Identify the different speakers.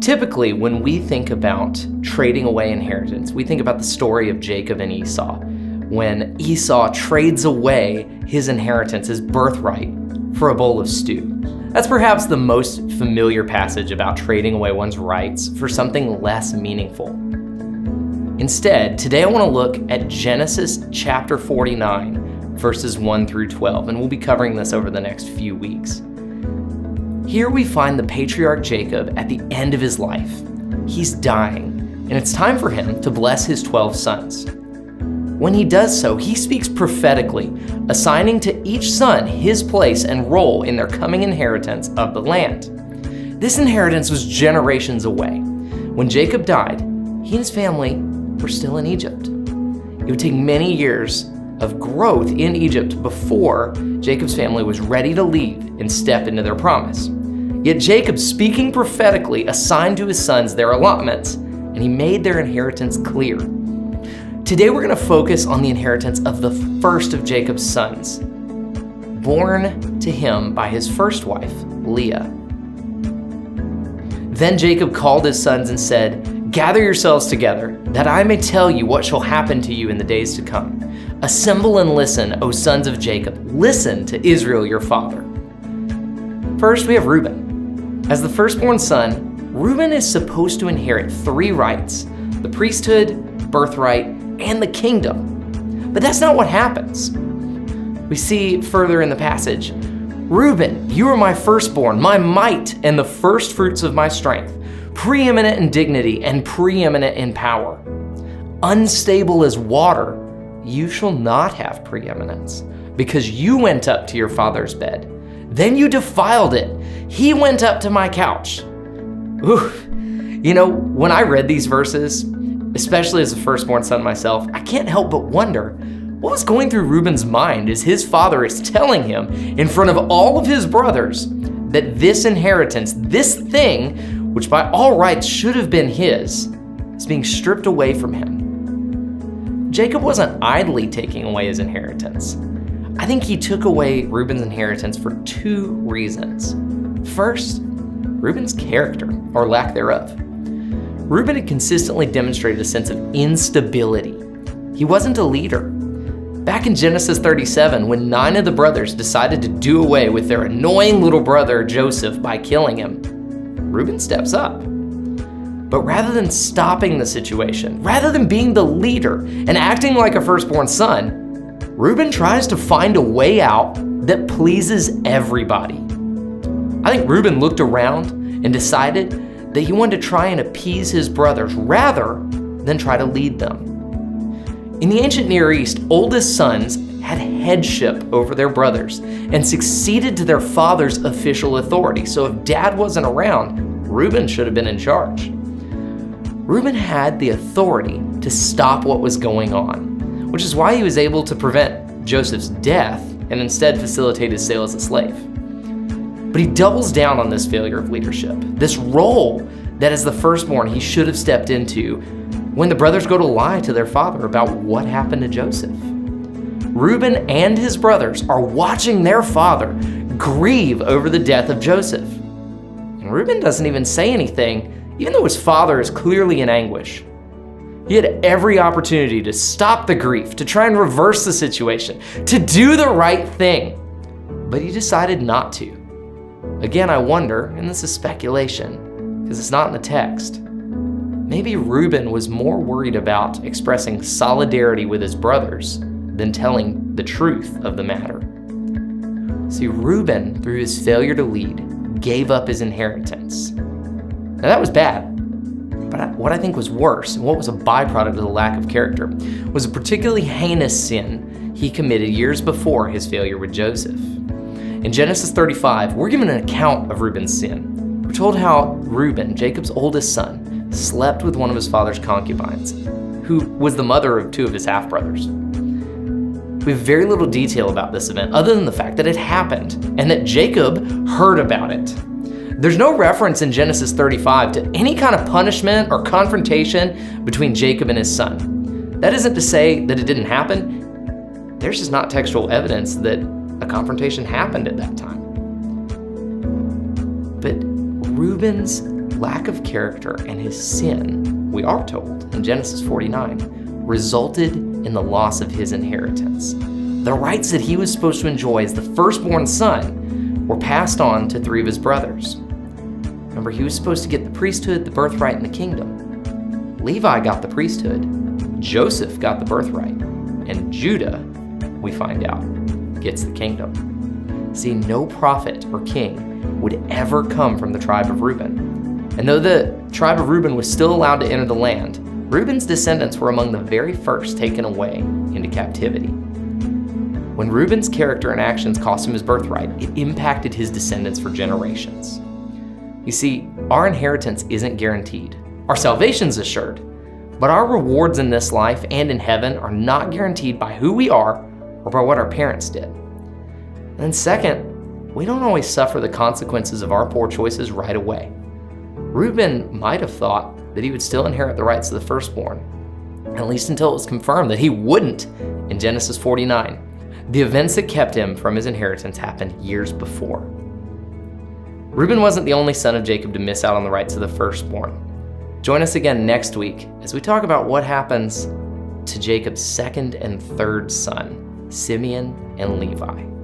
Speaker 1: Typically, when we think about trading away inheritance, we think about the story of Jacob and Esau, when Esau trades away his inheritance, his birthright, for a bowl of stew. That's perhaps the most familiar passage about trading away one's rights for something less meaningful. Instead, today I want to look at Genesis chapter 49, verses 1 through 12, and we'll be covering this over the next few weeks. Here we find the patriarch Jacob at the end of his life. He's dying, and it's time for him to bless his 12 sons. When he does so, he speaks prophetically, assigning to each son his place and role in their coming inheritance of the land. This inheritance was generations away. When Jacob died, he and his family were still in Egypt. It would take many years of growth in Egypt before Jacob's family was ready to leave and step into their promise. Yet Jacob, speaking prophetically, assigned to his sons their allotments, and he made their inheritance clear. Today we're going to focus on the inheritance of the first of Jacob's sons, born to him by his first wife, Leah. Then Jacob called his sons and said, "Gather yourselves together, that I may tell you what shall happen to you in the days to come. Assemble and listen, O sons of Jacob. Listen to Israel your father." First, we have Reuben. As the firstborn son, Reuben is supposed to inherit 3 rights: the priesthood, birthright, and the kingdom. But that's not what happens. We see further in the passage, "Reuben, you are my firstborn, my might, and the first fruits of my strength, preeminent in dignity and preeminent in power. Unstable as water, you shall not have preeminence, because you went up to your father's bed. Then you defiled it. He went up to my couch." Oof. You know, when I read these verses, especially as a firstborn son myself, I can't help but wonder what was going through Reuben's mind as his father is telling him in front of all of his brothers that this inheritance, this thing, which by all rights should have been his, is being stripped away from him. Jacob wasn't idly taking away his inheritance. I think he took away Reuben's inheritance for 2 reasons. First, Reuben's character, or lack thereof. Reuben had consistently demonstrated a sense of instability. He wasn't a leader. Back in Genesis 37, when 9 of the brothers decided to do away with their annoying little brother Joseph by killing him, Reuben steps up. But rather than stopping the situation, rather than being the leader and acting like a firstborn son, Reuben tries to find a way out that pleases everybody. I think Reuben looked around and decided that he wanted to try and appease his brothers rather than try to lead them. In the ancient Near East, oldest sons had headship over their brothers and succeeded to their father's official authority. So if dad wasn't around, Reuben should have been in charge. Reuben had the authority to stop what was going on, which is why he was able to prevent Joseph's death and instead facilitate his sale as a slave. But he doubles down on this failure of leadership, this role that as the firstborn he should have stepped into when the brothers go to lie to their father about what happened to Joseph. Reuben and his brothers are watching their father grieve over the death of Joseph. And Reuben doesn't even say anything, even though his father is clearly in anguish. He had every opportunity to stop the grief, to try and reverse the situation, to do the right thing, but he decided not to. Again, I wonder, and this is speculation, because it's not in the text, maybe Reuben was more worried about expressing solidarity with his brothers than telling the truth of the matter. See, Reuben, through his failure to lead, gave up his inheritance. Now that was bad. But what I think was worse, and what was a byproduct of the lack of character, was a particularly heinous sin he committed years before his failure with Joseph. In Genesis 35, we're given an account of Reuben's sin. We're told how Reuben, Jacob's oldest son, slept with one of his father's concubines, who was the mother of 2 of his half-brothers. We have very little detail about this event other than the fact that it happened and that Jacob heard about it. There's no reference in Genesis 35 to any kind of punishment or confrontation between Jacob and his son. That isn't to say that it didn't happen. There's just not textual evidence that a confrontation happened at that time. But Reuben's lack of character and his sin, we are told in Genesis 49, resulted in the loss of his inheritance. The rights that he was supposed to enjoy as the firstborn son were passed on to 3 of his brothers. Remember, he was supposed to get the priesthood, the birthright, and the kingdom. Levi got the priesthood, Joseph got the birthright, and Judah, we find out, gets the kingdom. See, no prophet or king would ever come from the tribe of Reuben. And though the tribe of Reuben was still allowed to enter the land, Reuben's descendants were among the very first taken away into captivity. When Reuben's character and actions cost him his birthright, it impacted his descendants for generations. You see, our inheritance isn't guaranteed. Our salvation's assured, but our rewards in this life and in heaven are not guaranteed by who we are or by what our parents did. And second, we don't always suffer the consequences of our poor choices right away. Reuben might have thought that he would still inherit the rights of the firstborn, at least until it was confirmed that he wouldn't in Genesis 49. The events that kept him from his inheritance happened years before. Reuben wasn't the only son of Jacob to miss out on the rights of the firstborn. Join us again next week as we talk about what happens to Jacob's second and third son, Simeon and Levi.